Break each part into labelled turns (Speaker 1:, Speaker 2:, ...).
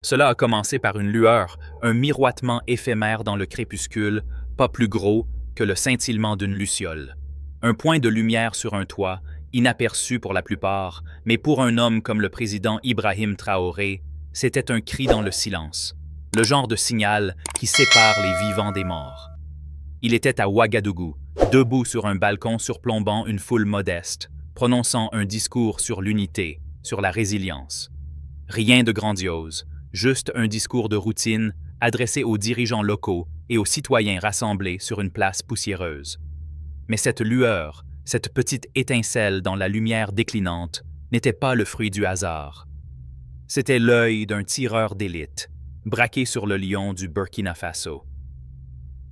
Speaker 1: Cela a commencé par une lueur, un miroitement éphémère dans le crépuscule, pas plus gros que le scintillement d'une luciole. Un point de lumière sur un toit, inaperçu pour la plupart, mais pour un homme comme le président Ibrahim Traoré, c'était un cri dans le silence, le genre de signal qui sépare les vivants des morts. Il était à Ouagadougou, debout sur un balcon surplombant une foule modeste, prononçant un discours sur l'unité, sur la résilience. Rien de grandiose, juste un discours de routine adressé aux dirigeants locaux et aux citoyens rassemblés sur une place poussiéreuse. Mais cette lueur, cette petite étincelle dans la lumière déclinante, n'était pas le fruit du hasard. C'était l'œil d'un tireur d'élite, braqué sur le lion du Burkina Faso.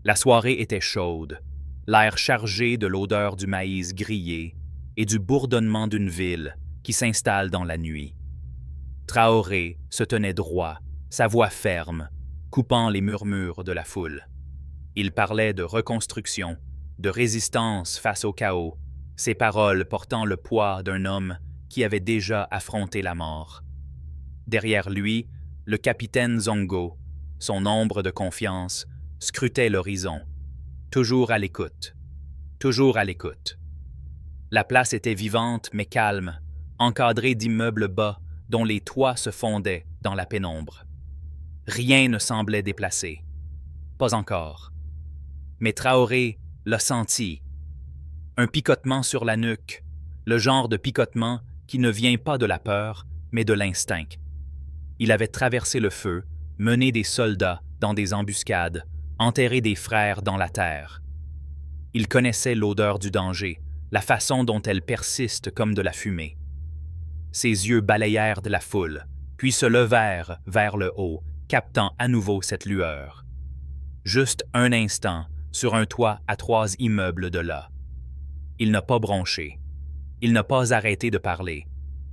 Speaker 1: La soirée était chaude, l'air chargé de l'odeur du maïs grillé et du bourdonnement d'une ville qui s'installe dans la nuit. Traoré se tenait droit, sa voix ferme, coupant les murmures de la foule. Il parlait de reconstruction, de résistance face au chaos, ses paroles portant le poids d'un homme qui avait déjà affronté la mort. Derrière lui, le capitaine Zongo, son ombre de confiance, scrutait l'horizon, toujours à l'écoute, toujours à l'écoute. La place était vivante mais calme, encadrée d'immeubles bas dont les toits se fondaient dans la pénombre. Rien ne semblait déplacé. Pas encore. Mais Traoré l'a senti. Un picotement sur la nuque, le genre de picotement qui ne vient pas de la peur, mais de l'instinct. Il avait traversé le feu, mené des soldats dans des embuscades, enterré des frères dans la terre. Il connaissait l'odeur du danger, la façon dont elle persiste comme de la fumée. Ses yeux balayèrent de la foule, puis se levèrent vers le haut, captant à nouveau cette lueur. Juste un instant, sur un toit à 3 immeubles de là. Il n'a pas bronché. Il n'a pas arrêté de parler.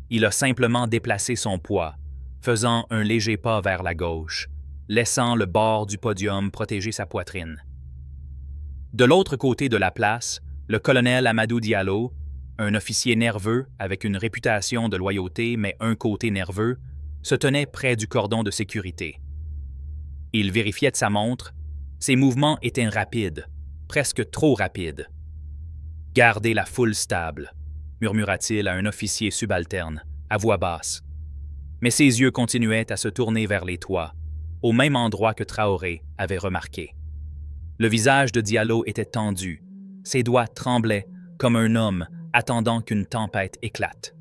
Speaker 1: Il a simplement déplacé son poids, faisant un léger pas vers la gauche, laissant le bord du podium protéger sa poitrine. De l'autre côté de la place, le colonel Amadou Diallo, un officier nerveux avec une réputation de loyauté mais un côté nerveux, se tenait près du cordon de sécurité. Il vérifiait de sa montre. Ses mouvements étaient rapides, presque trop rapides. « Gardez la foule stable », murmura-t-il à un officier subalterne, à voix basse. Mais ses yeux continuaient à se tourner vers les toits, au même endroit que Traoré avait remarqué. Le visage de Diallo était tendu, ses doigts tremblaient comme un homme attendant qu'une tempête éclate.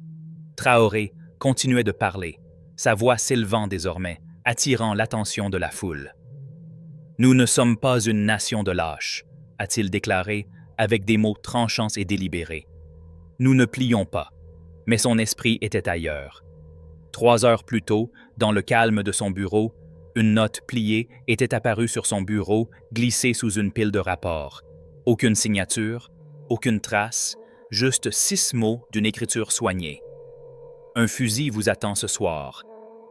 Speaker 1: Traoré continuait de parler, sa voix s'élevant désormais, attirant l'attention de la foule. « Nous ne sommes pas une nation de lâches », a-t-il déclaré avec des mots tranchants et délibérés. « Nous ne plions pas. » Mais son esprit était ailleurs. 3 heures plus tôt, dans le calme de son bureau, une note pliée était apparue sur son bureau, glissée sous une pile de rapports. Aucune signature, aucune trace, juste 6 mots d'une écriture soignée. « Un fusil vous attend ce soir. »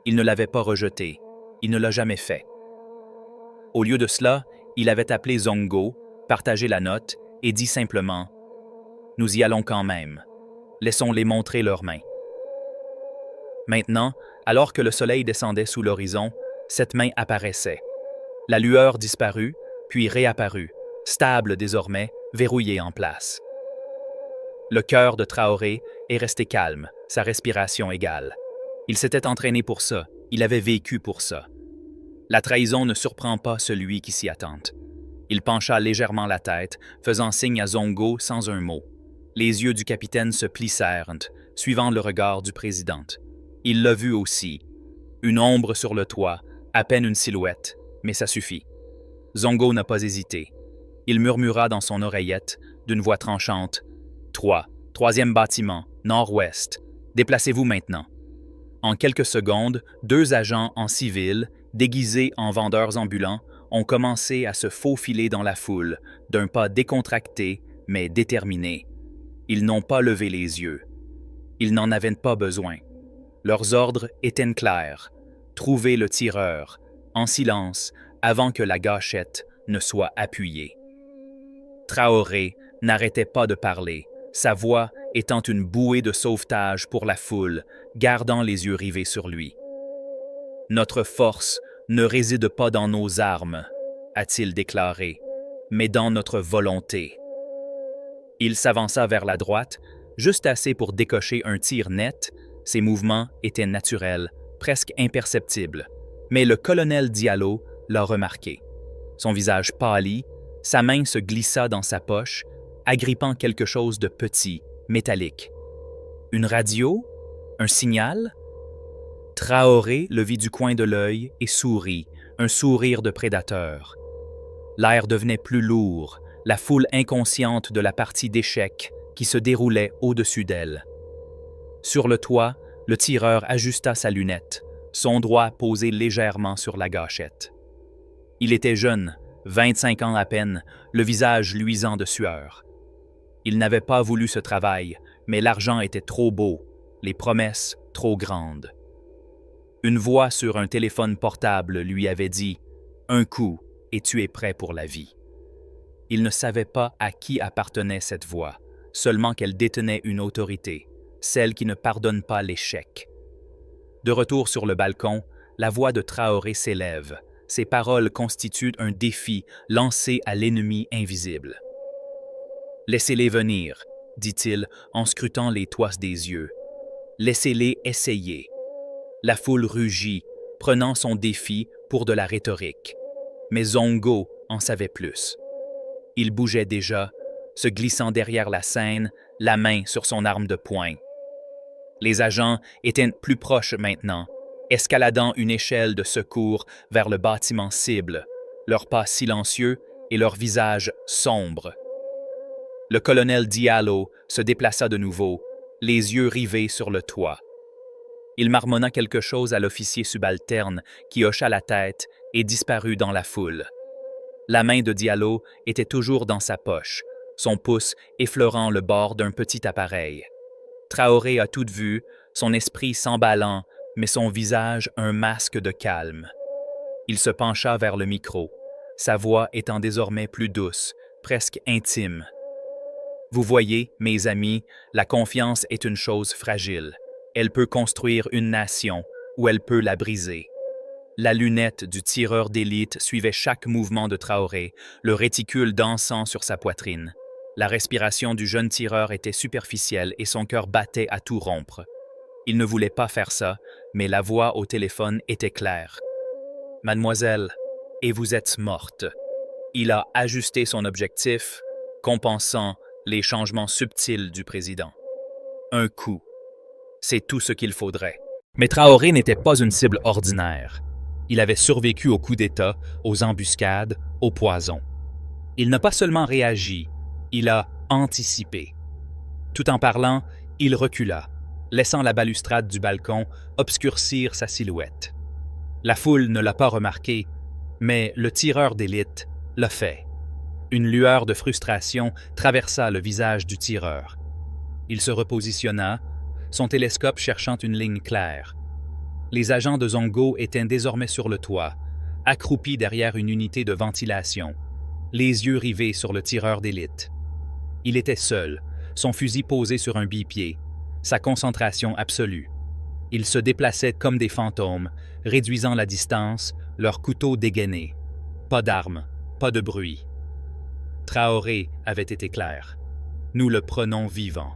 Speaker 1: Il ne l'avait pas rejeté. Il ne l'a jamais fait. Au lieu de cela, il avait appelé Zongo, partagé la note et dit simplement « Nous y allons quand même. Laissons-les montrer leurs mains. » Maintenant, alors que le soleil descendait sous l'horizon, cette main apparaissait. La lueur disparut, puis réapparut, stable désormais, verrouillée en place. Le cœur de Traoré est resté calme, sa respiration égale. Il s'était entraîné pour ça, il avait vécu pour ça. La trahison ne surprend pas celui qui s'y attente. Il pencha légèrement la tête, faisant signe à Zongo sans un mot. Les yeux du capitaine se plissèrent, suivant le regard du président. Il l'a vu aussi. Une ombre sur le toit, à peine une silhouette, mais ça suffit. Zongo n'a pas hésité. Il murmura dans son oreillette, d'une voix tranchante, « 3, 3e bâtiment, nord-ouest. Déplacez-vous maintenant. » En quelques secondes, 2 agents en civil, déguisés en vendeurs ambulants, ont commencé à se faufiler dans la foule, d'un pas décontracté mais déterminé. Ils n'ont pas levé les yeux. Ils n'en avaient pas besoin. Leurs ordres étaient clairs. Trouver le tireur, en silence, avant que la gâchette ne soit appuyée. Traoré n'arrêtait pas de parler, sa voix étant une bouée de sauvetage pour la foule, gardant les yeux rivés sur lui. Notre force ne réside pas dans nos armes, a-t-il déclaré, mais dans notre volonté. Il s'avança vers la droite, juste assez pour décocher un tir net. Ses mouvements étaient naturels, presque imperceptibles. Mais le colonel Diallo l'a remarqué. Son visage pâlit, sa main se glissa dans sa poche, agrippant quelque chose de petit, métallique. Une radio? Un signal? Traoré le vit du coin de l'œil et sourit, un sourire de prédateur. L'air devenait plus lourd, la foule inconsciente de la partie d'échecs qui se déroulait au-dessus d'elle. Sur le toit, le tireur ajusta sa lunette, son doigt posé légèrement sur la gâchette. Il était jeune, 25 ans à peine, le visage luisant de sueur. Il n'avait pas voulu ce travail, mais l'argent était trop beau, les promesses trop grandes. Une voix sur un téléphone portable lui avait dit « Un coup, et tu es prêt pour la vie ». Il ne savait pas à qui appartenait cette voix, seulement qu'elle détenait une autorité, celle qui ne pardonne pas l'échec. De retour sur le balcon, la voix de Traoré s'élève. Ses paroles constituent un défi lancé à l'ennemi invisible. « Laissez-les venir, dit-il en scrutant les toits des yeux. Laissez-les essayer. » La foule rugit, prenant son défi pour de la rhétorique. Mais Zongo en savait plus. Il bougeait déjà, se glissant derrière la scène, la main sur son arme de poing. Les agents étaient plus proches maintenant, escaladant une échelle de secours vers le bâtiment cible, leurs pas silencieux et leurs visages sombres. Le colonel Diallo se déplaça de nouveau, les yeux rivés sur le toit. Il marmonna quelque chose à l'officier subalterne qui hocha la tête et disparut dans la foule. La main de Diallo était toujours dans sa poche, son pouce effleurant le bord d'un petit appareil. Traoré a toute vue, son esprit s'emballant, mais son visage un masque de calme. Il se pencha vers le micro, sa voix étant désormais plus douce, presque intime. « Vous voyez, mes amis, la confiance est une chose fragile. Elle peut construire une nation ou elle peut la briser. » La lunette du tireur d'élite suivait chaque mouvement de Traoré, le réticule dansant sur sa poitrine. La respiration du jeune tireur était superficielle et son cœur battait à tout rompre. Il ne voulait pas faire ça, mais la voix au téléphone était claire. « Mademoiselle, et vous êtes morte. » Il a ajusté son objectif, compensant les changements subtils du président. Un coup. C'est tout ce qu'il faudrait. Mais Traoré n'était pas une cible ordinaire. Il avait survécu aux coups d'État, aux embuscades, au poison. Il n'a pas seulement réagi, il a anticipé. Tout en parlant, il recula, laissant la balustrade du balcon obscurcir sa silhouette. La foule ne l'a pas remarqué, mais le tireur d'élite l'a fait. Une lueur de frustration traversa le visage du tireur. Il se repositionna, son télescope cherchant une ligne claire. Les agents de Zongo étaient désormais sur le toit, accroupis derrière une unité de ventilation, les yeux rivés sur le tireur d'élite. Il était seul, son fusil posé sur un bipied, sa concentration absolue. Ils se déplaçaient comme des fantômes, réduisant la distance, leurs couteaux dégainés. Pas d'armes, pas de bruit. Traoré avait été clair. Nous le prenons vivant.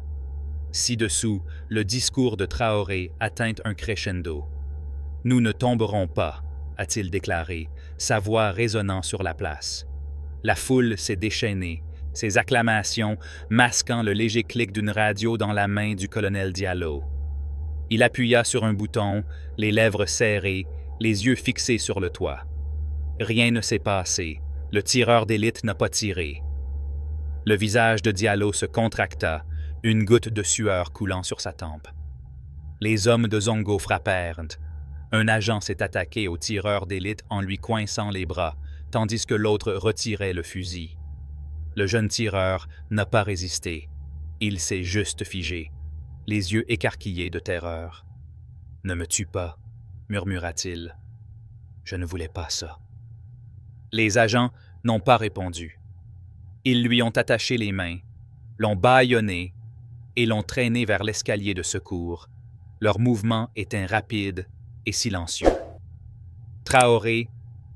Speaker 1: Ci-dessous, le discours de Traoré atteint un crescendo. « Nous ne tomberons pas », a-t-il déclaré, sa voix résonnant sur la place. La foule s'est déchaînée, ses acclamations masquant le léger clic d'une radio dans la main du colonel Diallo. Il appuya sur un bouton, les lèvres serrées, les yeux fixés sur le toit. Rien ne s'est passé, le tireur d'élite n'a pas tiré. Le visage de Diallo se contracta, une goutte de sueur coulant sur sa tempe. Les hommes de Zongo frappèrent. Un agent s'est attaqué au tireur d'élite en lui coinçant les bras, tandis que l'autre retirait le fusil. Le jeune tireur n'a pas résisté. Il s'est juste figé, les yeux écarquillés de terreur. « Ne me tue pas, » murmura-t-il. « Je ne voulais pas ça. » Les agents n'ont pas répondu. Ils lui ont attaché les mains, l'ont bâillonné et l'ont traîné vers l'escalier de secours. Leurs mouvements étaient rapides et silencieux. Traoré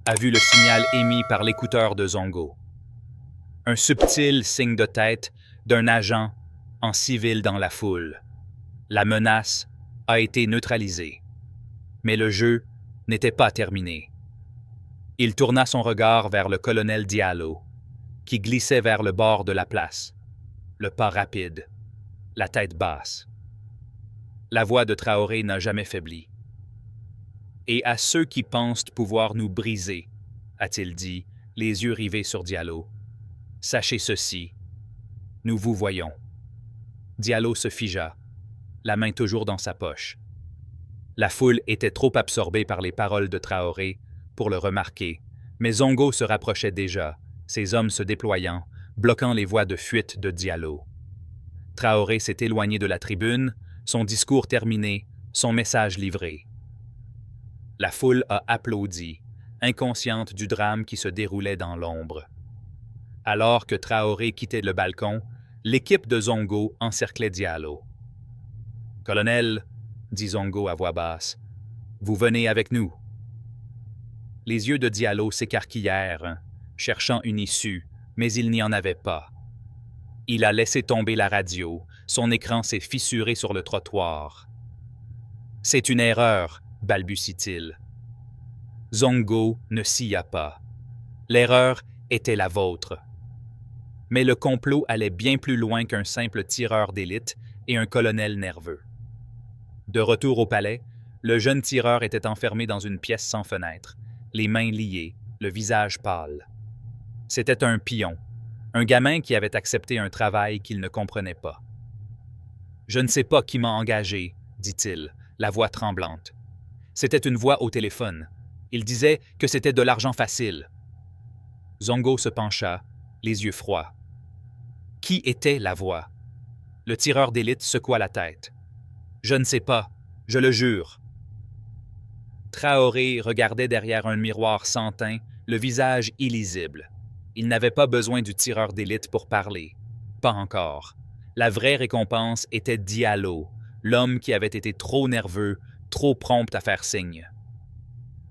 Speaker 1: a vu le signal émis par l'écouteur de Zongo. Un subtil signe de tête d'un agent en civil dans la foule. La menace a été neutralisée. Mais le jeu n'était pas terminé. Il tourna son regard vers le colonel Diallo, qui glissait vers le bord de la place, le pas rapide, la tête basse. La voix de Traoré n'a jamais faibli. « Et à ceux qui pensent pouvoir nous briser, a-t-il dit, les yeux rivés sur Diallo, sachez ceci, nous vous voyons. » Diallo se figea, la main toujours dans sa poche. La foule était trop absorbée par les paroles de Traoré pour le remarquer, mais Zongo se rapprochait déjà, ses hommes se déployant, bloquant les voies de fuite de Diallo. Traoré s'est éloigné de la tribune, son discours terminé, son message livré. La foule a applaudi, inconsciente du drame qui se déroulait dans l'ombre. Alors que Traoré quittait le balcon, l'équipe de Zongo encerclait Diallo. « Colonel, » dit Zongo à voix basse, « vous venez avec nous. » Les yeux de Diallo s'écarquillèrent, cherchant une issue, mais il n'y en avait pas. Il a laissé tomber la radio, son écran s'est fissuré sur le trottoir. « C'est une erreur, » balbutie-t-il. Zongo ne sia pas. L'erreur était la vôtre. Mais le complot allait bien plus loin qu'un simple tireur d'élite et un colonel nerveux. De retour au palais, le jeune tireur était enfermé dans une pièce sans fenêtre, les mains liées, le visage pâle. C'était un pion, un gamin qui avait accepté un travail qu'il ne comprenait pas. « Je ne sais pas qui m'a engagé, » dit-il, la voix tremblante. C'était une voix au téléphone. Il disait que c'était de l'argent facile. Zongo se pencha, les yeux froids. Qui était la voix? Le tireur d'élite secoua la tête. « Je ne sais pas, je le jure. » Traoré regardait derrière un miroir sans teint, le visage illisible. Il n'avait pas besoin du tireur d'élite pour parler. Pas encore. La vraie récompense était Diallo, l'homme qui avait été trop nerveux, trop prompt à faire signe.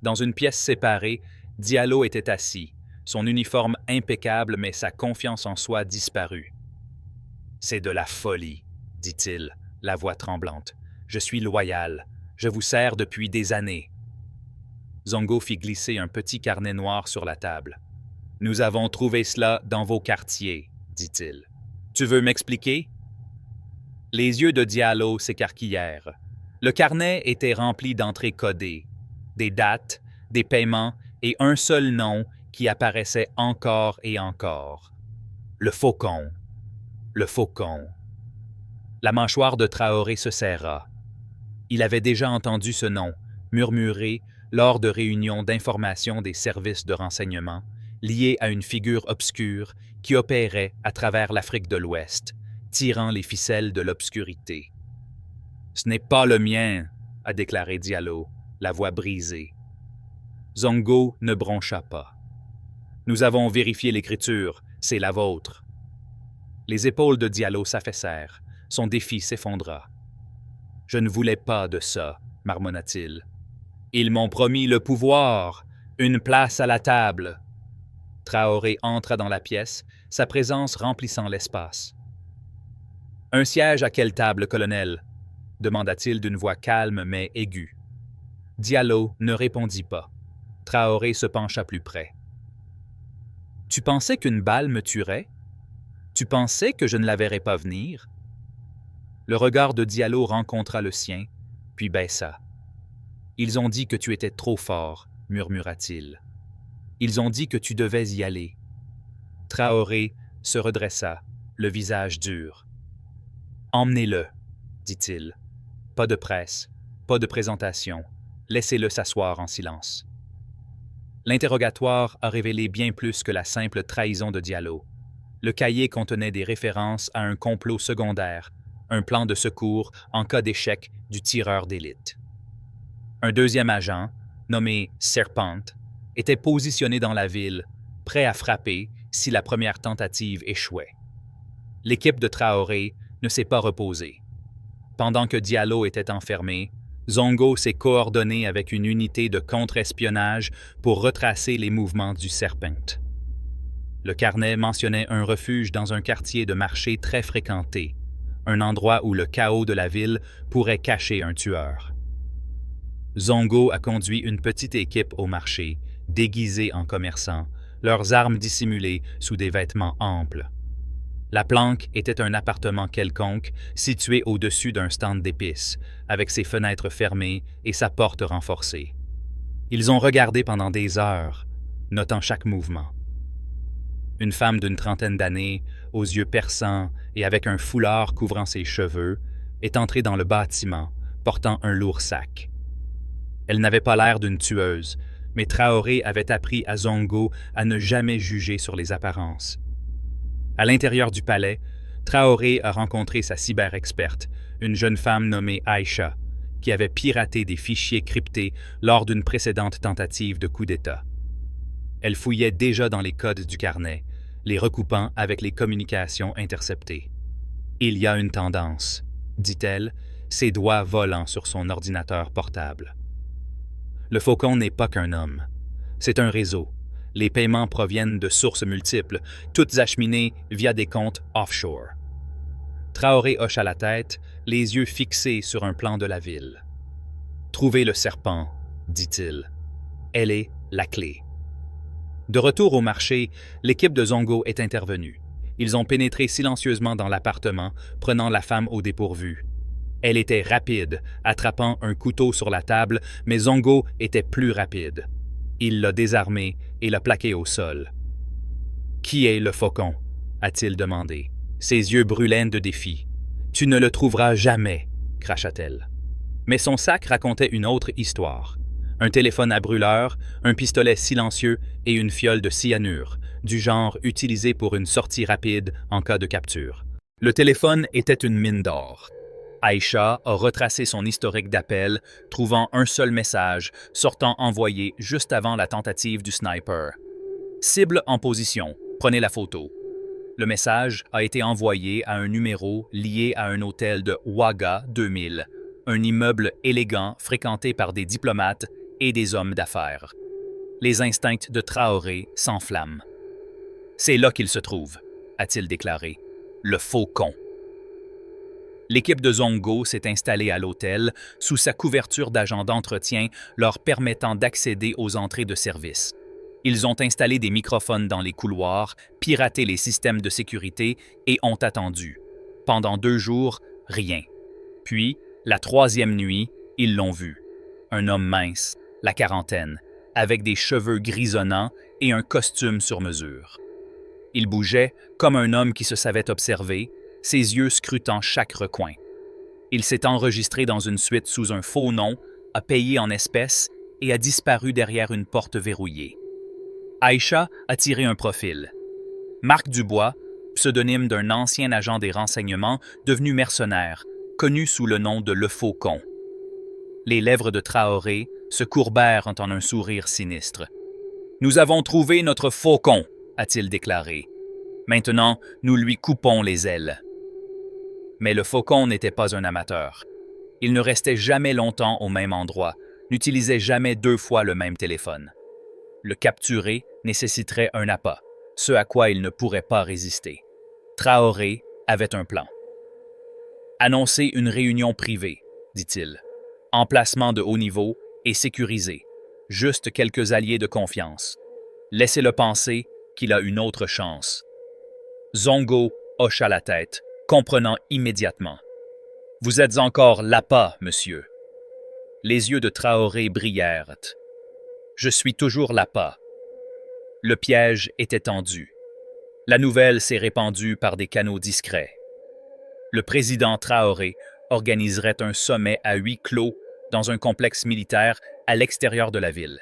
Speaker 1: Dans une pièce séparée, Diallo était assis, son uniforme impeccable mais sa confiance en soi disparue. « C'est de la folie, » dit-il, la voix tremblante. « Je suis loyal. Je vous sers depuis des années. » Zongo fit glisser un petit carnet noir sur la table. « Nous avons trouvé cela dans vos quartiers, » dit-il. « Tu veux m'expliquer? » Les yeux de Diallo s'écarquillèrent. Le carnet était rempli d'entrées codées, des dates, des paiements et un seul nom qui apparaissait encore et encore. Le Faucon. Le Faucon. La mâchoire de Traoré se serra. Il avait déjà entendu ce nom, murmuré lors de réunions d'information des services de renseignement, lié à une figure obscure qui opérait à travers l'Afrique de l'Ouest, tirant les ficelles de l'obscurité. « Ce n'est pas le mien, » a déclaré Diallo, la voix brisée. Zongo ne broncha pas. « Nous avons vérifié l'écriture, c'est la vôtre. » Les épaules de Diallo s'affaissèrent, son défi s'effondra. « Je ne voulais pas de ça, » marmonna-t-il. « Ils m'ont promis le pouvoir, une place à la table. » Traoré entra dans la pièce, sa présence remplissant l'espace. « Un siège à quelle table, colonel ?» demanda-t-il d'une voix calme mais aiguë. Diallo ne répondit pas. Traoré se pencha plus près. « Tu pensais qu'une balle me tuerait? Tu pensais que je ne la verrais pas venir? » Le regard de Diallo rencontra le sien, puis baissa. « Ils ont dit que tu étais trop fort, » murmura-t-il. « Ils ont dit que tu devais y aller. » Traoré se redressa, le visage dur. « Emmenez-le, » dit-il. « Pas de presse, pas de présentation. Laissez-le s'asseoir en silence. » L'interrogatoire a révélé bien plus que la simple trahison de Diallo. Le cahier contenait des références à un complot secondaire, un plan de secours en cas d'échec du tireur d'élite. Un deuxième agent, nommé Serpent, était positionné dans la ville, prêt à frapper si la première tentative échouait. L'équipe de Traoré ne s'est pas reposée. Pendant que Diallo était enfermé, Zongo s'est coordonné avec une unité de contre-espionnage pour retracer les mouvements du Serpent. Le carnet mentionnait un refuge dans un quartier de marché très fréquenté, un endroit où le chaos de la ville pourrait cacher un tueur. Zongo a conduit une petite équipe au marché, déguisée en commerçants, leurs armes dissimulées sous des vêtements amples. La planque était un appartement quelconque situé au-dessus d'un stand d'épices, avec ses fenêtres fermées et sa porte renforcée. Ils ont regardé pendant des heures, notant chaque mouvement. Une femme d'une trentaine d'années, aux yeux perçants et avec un foulard couvrant ses cheveux, est entrée dans le bâtiment, portant un lourd sac. Elle n'avait pas l'air d'une tueuse, mais Traoré avait appris à Zongo à ne jamais juger sur les apparences. À l'intérieur du palais, Traoré a rencontré sa cyber-experte, une jeune femme nommée Aïcha, qui avait piraté des fichiers cryptés lors d'une précédente tentative de coup d'État. Elle fouillait déjà dans les codes du carnet, les recoupant avec les communications interceptées. « Il y a une tendance », dit-elle, ses doigts volant sur son ordinateur portable. Le Faucon n'est pas qu'un homme. C'est un réseau. Les paiements proviennent de sources multiples, toutes acheminées via des comptes offshore. Traoré hocha la tête, les yeux fixés sur un plan de la ville. « Trouvez le serpent », dit-il. « Elle est la clé. » De retour au marché, l'équipe de Zongo est intervenue. Ils ont pénétré silencieusement dans l'appartement, prenant la femme au dépourvu. Elle était rapide, attrapant un couteau sur la table, mais Zongo était plus rapide. Il l'a désarmée et l'a plaquée au sol. « Qui est le Faucon ?» a-t-il demandé. Ses yeux brûlaient de défi. « Tu ne le trouveras jamais !» cracha-t-elle. Mais son sac racontait une autre histoire. Un téléphone à brûleur, un pistolet silencieux et une fiole de cyanure, du genre utilisé pour une sortie rapide en cas de capture. Le téléphone était une mine d'or. Aïcha a retracé son historique d'appels, trouvant un seul message, sortant envoyé juste avant la tentative du sniper. « Cible en position, prenez la photo. » Le message a été envoyé à un numéro lié à un hôtel de Waga 2000, un immeuble élégant fréquenté par des diplomates et des hommes d'affaires. Les instincts de Traoré s'enflamment. « C'est là qu'il se trouve », a-t-il déclaré. « Le Faucon. » L'équipe de Zongo s'est installée à l'hôtel sous sa couverture d'agents d'entretien leur permettant d'accéder aux entrées de service. Ils ont installé des microphones dans les couloirs, piraté les systèmes de sécurité et ont attendu. Pendant 2 jours, rien. Puis, la 3e nuit, ils l'ont vu. Un homme mince, la quarantaine, avec des cheveux grisonnants et un costume sur mesure. Il bougeait comme un homme qui se savait observer, ses yeux scrutant chaque recoin. Il s'est enregistré dans une suite sous un faux nom, a payé en espèces et a disparu derrière une porte verrouillée. Aïcha a tiré un profil. Marc Dubois, pseudonyme d'un ancien agent des renseignements devenu mercenaire, connu sous le nom de Le Faucon. Les lèvres de Traoré se courbèrent en un sourire sinistre. « Nous avons trouvé notre Faucon », a-t-il déclaré. « Maintenant, nous lui coupons les ailes. » Mais le Faucon n'était pas un amateur. Il ne restait jamais longtemps au même endroit, n'utilisait jamais 2 fois le même téléphone. Le capturer nécessiterait un appât, ce à quoi il ne pourrait pas résister. Traoré avait un plan. « Annoncer une réunion privée », dit-il. « Emplacement de haut niveau et sécurisé. Juste quelques alliés de confiance. Laissez-le penser qu'il a une autre chance. » Zongo hocha la tête, comprenant immédiatement. « Vous êtes encore l'appât, monsieur. » Les yeux de Traoré brillèrent. « Je suis toujours l'appât. » Le piège était tendu. La nouvelle s'est répandue par des canaux discrets. Le président Traoré organiserait un sommet à huis clos dans un complexe militaire à l'extérieur de la ville.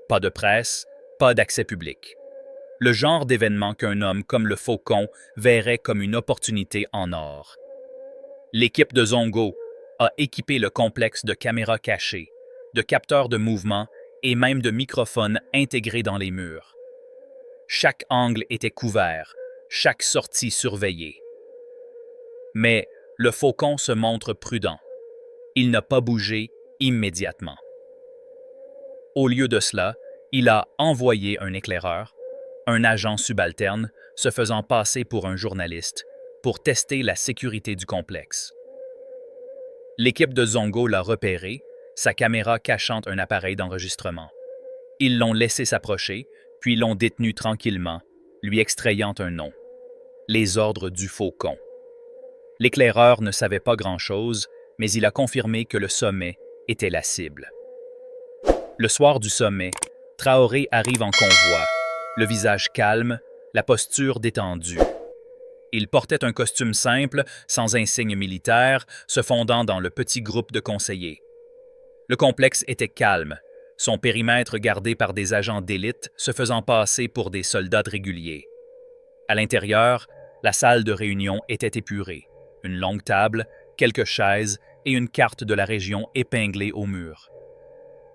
Speaker 1: Pas de presse, pas d'accès public. Le genre d'événement qu'un homme comme le Faucon verrait comme une opportunité en or. L'équipe de Zongo a équipé le complexe de caméras cachées, de capteurs de mouvement et même de microphones intégrés dans les murs. Chaque angle était couvert, chaque sortie surveillée. Mais le Faucon se montre prudent. Il n'a pas bougé immédiatement. Au lieu de cela, il a envoyé un éclaireur, un agent subalterne, se faisant passer pour un journaliste, pour tester la sécurité du complexe. L'équipe de Zongo l'a repéré, sa caméra cachant un appareil d'enregistrement. Ils l'ont laissé s'approcher, puis l'ont détenu tranquillement, lui extrayant un nom. Les ordres du Faucon. L'éclaireur ne savait pas grand-chose, mais il a confirmé que le sommet était la cible. Le soir du sommet, Traoré arrive en convoi, le visage calme, la posture détendue. Il portait un costume simple, sans insigne militaire, se fondant dans le petit groupe de conseillers. Le complexe était calme, son périmètre gardé par des agents d'élite se faisant passer pour des soldats réguliers. À l'intérieur, la salle de réunion était épurée. Une longue table, quelques chaises et une carte de la région épinglée au mur.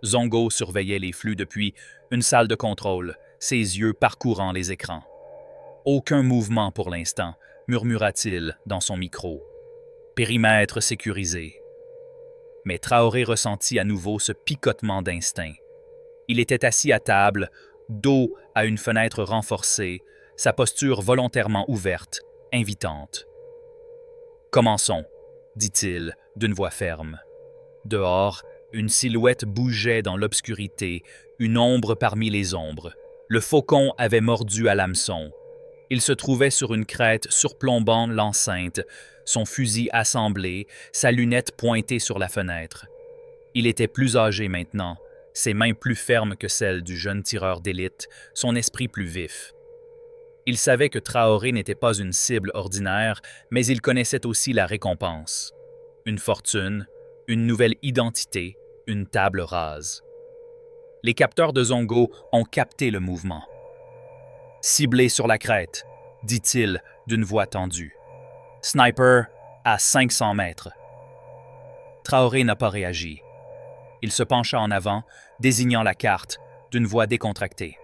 Speaker 1: Zongo surveillait les flux depuis une salle de contrôle, ses yeux parcourant les écrans. « Aucun mouvement pour l'instant », murmura-t-il dans son micro. « Périmètre sécurisé. » Mais Traoré ressentit à nouveau ce picotement d'instinct. Il était assis à table, dos à une fenêtre renforcée, sa posture volontairement ouverte, invitante. « Commençons », dit-il d'une voix ferme. Dehors, une silhouette bougeait dans l'obscurité, une ombre parmi les ombres. Le faucon avait mordu à l'hameçon. Il se trouvait sur une crête surplombant l'enceinte, son fusil assemblé, sa lunette pointée sur la fenêtre. Il était plus âgé maintenant, ses mains plus fermes que celles du jeune tireur d'élite, son esprit plus vif. Il savait que Traoré n'était pas une cible ordinaire, mais il connaissait aussi la récompense. Une fortune, une nouvelle identité, une table rase. Les capteurs de Zongo ont capté le mouvement. « Ciblé sur la crête », dit-il d'une voix tendue. « Sniper à 500 mètres. » Traoré n'a pas réagi. Il se pencha en avant, désignant la carte, d'une voix décontractée.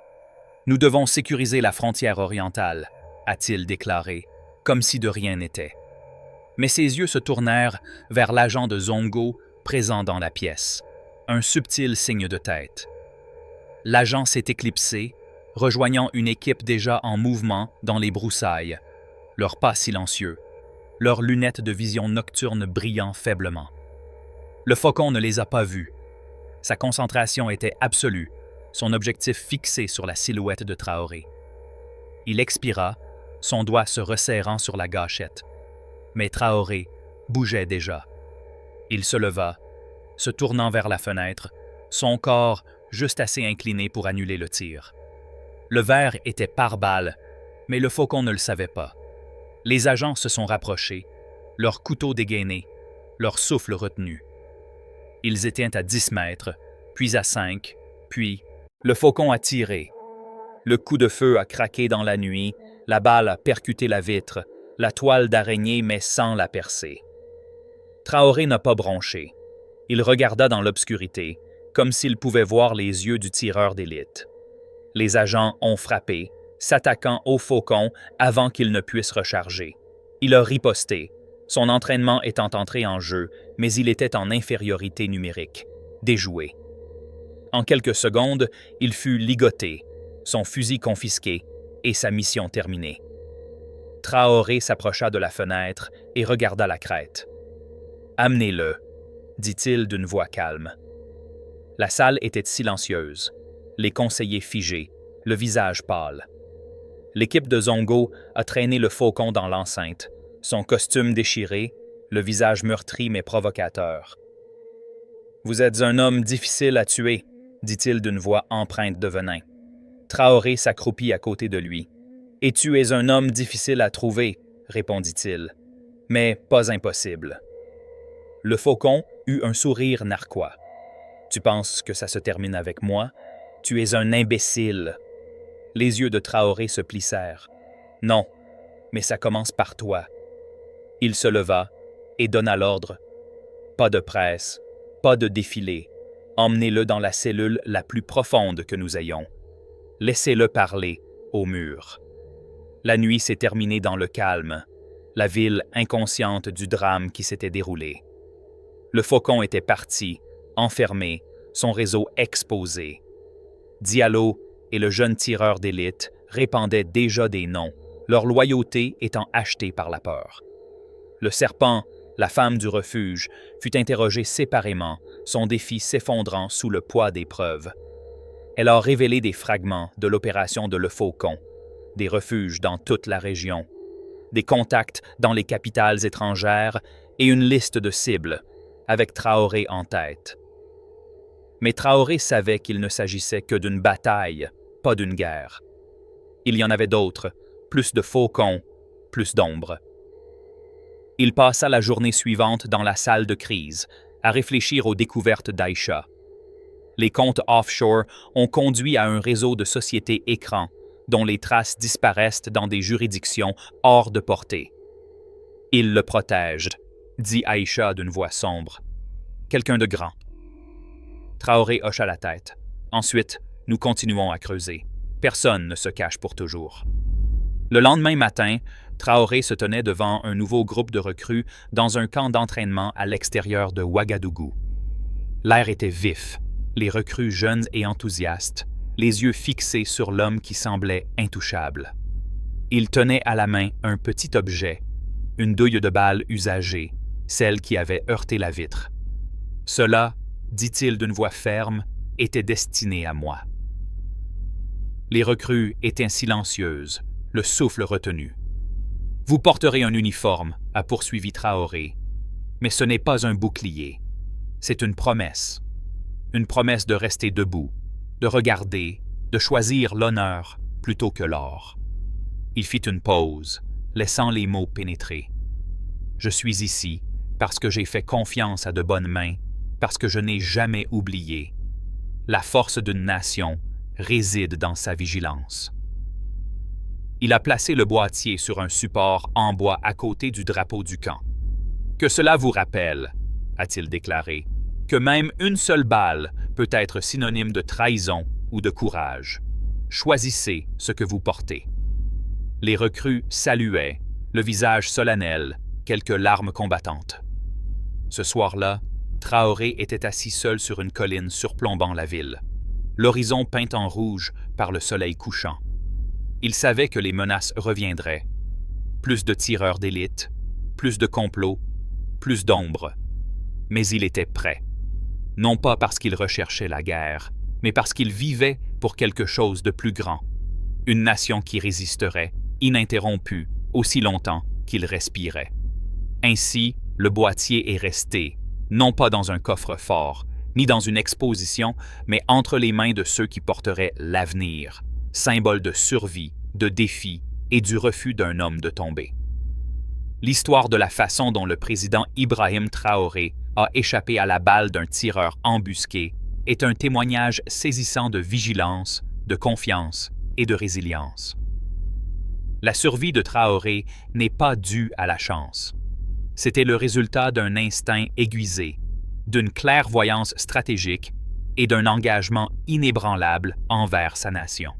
Speaker 1: « Nous devons sécuriser la frontière orientale », a-t-il déclaré, comme si de rien n'était. Mais ses yeux se tournèrent vers l'agent de Zongo présent dans la pièce, un subtil signe de tête. L'agent s'est éclipsé, rejoignant une équipe déjà en mouvement dans les broussailles, leurs pas silencieux, leurs lunettes de vision nocturne brillant faiblement. Le faucon ne les a pas vus. Sa concentration était absolue, son objectif fixé sur la silhouette de Traoré. Il expira, son doigt se resserrant sur la gâchette. Mais Traoré bougeait déjà. Il se leva, se tournant vers la fenêtre, son corps juste assez incliné pour annuler le tir. Le verre était par balle, mais le faucon ne le savait pas. Les agents se sont rapprochés, leurs couteaux dégainés, leur souffle retenu. Ils étaient à 10 mètres, puis à 5, puis le faucon a tiré. Le coup de feu a craqué dans la nuit, la balle a percuté la vitre, la toile d'araignée mais sans la percer. Traoré n'a pas bronché. Il regarda dans l'obscurité, comme s'il pouvait voir les yeux du tireur d'élite. Les agents ont frappé, s'attaquant au faucon avant qu'il ne puisse recharger. Il a riposté, son entraînement étant entré en jeu, mais il était en infériorité numérique, déjoué. En quelques secondes, il fut ligoté, son fusil confisqué et sa mission terminée. Traoré s'approcha de la fenêtre et regarda la crête. « Amenez-le », dit-il d'une voix calme. La salle était silencieuse, les conseillers figés, le visage pâle. L'équipe de Zongo a traîné le faucon dans l'enceinte, son costume déchiré, le visage meurtri mais provocateur. « Vous êtes un homme difficile à tuer », dit-il d'une voix empreinte de venin. Traoré s'accroupit à côté de lui. « Et tu es un homme difficile à trouver », répondit-il, « mais pas impossible. » Le faucon eut un sourire narquois. « Tu penses que ça se termine avec moi? Tu es un imbécile. » Les yeux de Traoré se plissèrent. « Non, mais ça commence par toi. » Il se leva et donna l'ordre. « Pas de presse, pas de défilé. Emmenez-le dans la cellule la plus profonde que nous ayons. Laissez-le parler au mur. » La nuit s'est terminée dans le calme, la ville inconsciente du drame qui s'était déroulé. Le faucon était parti, enfermé, son réseau exposé. Diallo et le jeune tireur d'élite répandaient déjà des noms, leur loyauté étant achetée par la peur. Le serpent, la femme du refuge, fut interrogée séparément, son défi s'effondrant sous le poids des preuves. Elle a révélé des fragments de l'opération de Le Faucon, des refuges dans toute la région, des contacts dans les capitales étrangères et une liste de cibles, avec Traoré en tête. Mais Traoré savait qu'il ne s'agissait que d'une bataille, pas d'une guerre. Il y en avait d'autres, plus de faucons, plus d'ombres. Il passa la journée suivante dans la salle de crise, à réfléchir aux découvertes d'Aïcha. Les comptes offshore ont conduit à un réseau de sociétés écrans, dont les traces disparaissent dans des juridictions hors de portée. « Il le protège », dit Aïcha d'une voix sombre. « Quelqu'un de grand. » Traoré hocha la tête. Ensuite, nous continuons à creuser. Personne ne se cache pour toujours. Le lendemain matin, Traoré se tenait devant un nouveau groupe de recrues dans un camp d'entraînement à l'extérieur de Ouagadougou. L'air était vif, les recrues jeunes et enthousiastes, les yeux fixés sur l'homme qui semblait intouchable. Il tenait à la main un petit objet, une douille de balle usagée, celle qui avait heurté la vitre. Cela, dit-il d'une voix ferme, était destiné à moi. Les recrues étaient silencieuses, le souffle retenu. « Vous porterez un uniforme », a poursuivi Traoré. « Mais ce n'est pas un bouclier. C'est une promesse. Une promesse de rester debout, de regarder, de choisir l'honneur plutôt que l'or. » Il fit une pause, laissant les mots pénétrer. « Je suis ici parce que j'ai fait confiance à de bonnes mains, parce que je n'ai jamais oublié. La force d'une nation réside dans sa vigilance. » Il a placé le boîtier sur un support en bois à côté du drapeau du camp. « Que cela vous rappelle, » a-t-il déclaré, « que même une seule balle peut être synonyme de trahison ou de courage. Choisissez ce que vous portez. » Les recrues saluaient, le visage solennel, quelques larmes combattantes. Ce soir-là, Traoré était assis seul sur une colline surplombant la ville, l'horizon peint en rouge par le soleil couchant. Il savait que les menaces reviendraient. Plus de tireurs d'élite, plus de complots, plus d'ombres. Mais il était prêt. Non pas parce qu'il recherchait la guerre, mais parce qu'il vivait pour quelque chose de plus grand. Une nation qui résisterait, ininterrompue, aussi longtemps qu'il respirait. Ainsi, le boîtier est resté, non pas dans un coffre-fort, ni dans une exposition, mais entre les mains de ceux qui porteraient l'avenir, symbole de survie, de défi et du refus d'un homme de tomber. L'histoire de la façon dont le président Ibrahim Traoré a échappé à la balle d'un tireur embusqué est un témoignage saisissant de vigilance, de confiance et de résilience. La survie de Traoré n'est pas due à la chance. C'était le résultat d'un instinct aiguisé, d'une clairvoyance stratégique et d'un engagement inébranlable envers sa nation.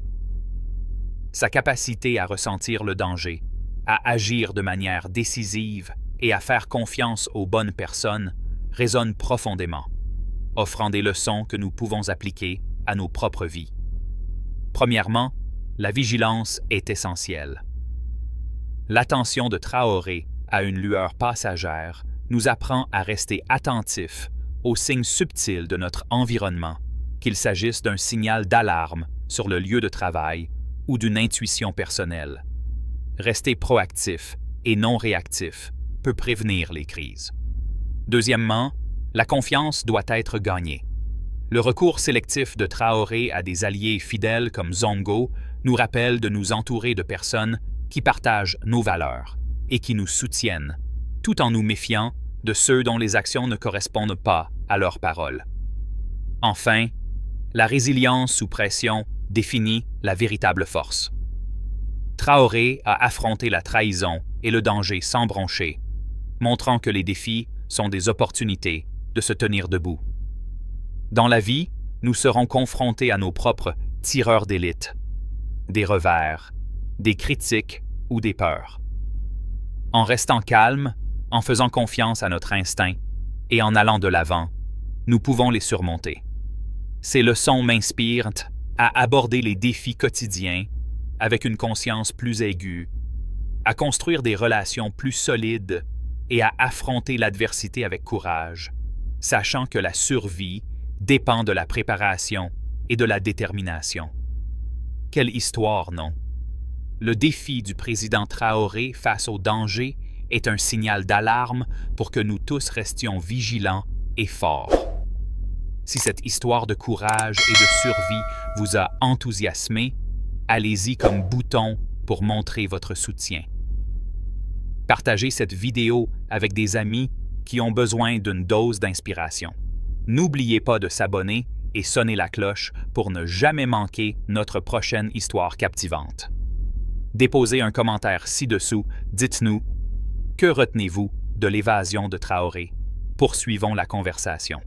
Speaker 1: Sa capacité à ressentir le danger, à agir de manière décisive et à faire confiance aux bonnes personnes résonne profondément, offrant des leçons que nous pouvons appliquer à nos propres vies. Premièrement, la vigilance est essentielle. L'attention de Traoré à une lueur passagère nous apprend à rester attentifs aux signes subtils de notre environnement, qu'il s'agisse d'un signal d'alarme sur le lieu de travail ou d'une intuition personnelle. Rester proactif et non réactif peut prévenir les crises. Deuxièmement, la confiance doit être gagnée. Le recours sélectif de Traoré à des alliés fidèles comme Zongo nous rappelle de nous entourer de personnes qui partagent nos valeurs et qui nous soutiennent, tout en nous méfiant de ceux dont les actions ne correspondent pas à leurs paroles. Enfin, la résilience sous pression définit la véritable force. Traoré a affronté la trahison et le danger sans broncher, montrant que les défis sont des opportunités de se tenir debout. Dans la vie, nous serons confrontés à nos propres tireurs d'élite, des revers, des critiques ou des peurs. En restant calme, en faisant confiance à notre instinct et en allant de l'avant, nous pouvons les surmonter. Ces leçons m'inspirent à aborder les défis quotidiens avec une conscience plus aiguë, à construire des relations plus solides et à affronter l'adversité avec courage, sachant que la survie dépend de la préparation et de la détermination. Quelle histoire, non? Le défi du président Traoré face au danger est un signal d'alarme pour que nous tous restions vigilants et forts. Si cette histoire de courage et de survie vous a enthousiasmé, allez-y comme bouton pour montrer votre soutien. Partagez cette vidéo avec des amis qui ont besoin d'une dose d'inspiration. N'oubliez pas de s'abonner et sonner la cloche pour ne jamais manquer notre prochaine histoire captivante. Déposez un commentaire ci-dessous, dites-nous, que retenez-vous de l'évasion de Traoré? Poursuivons la conversation.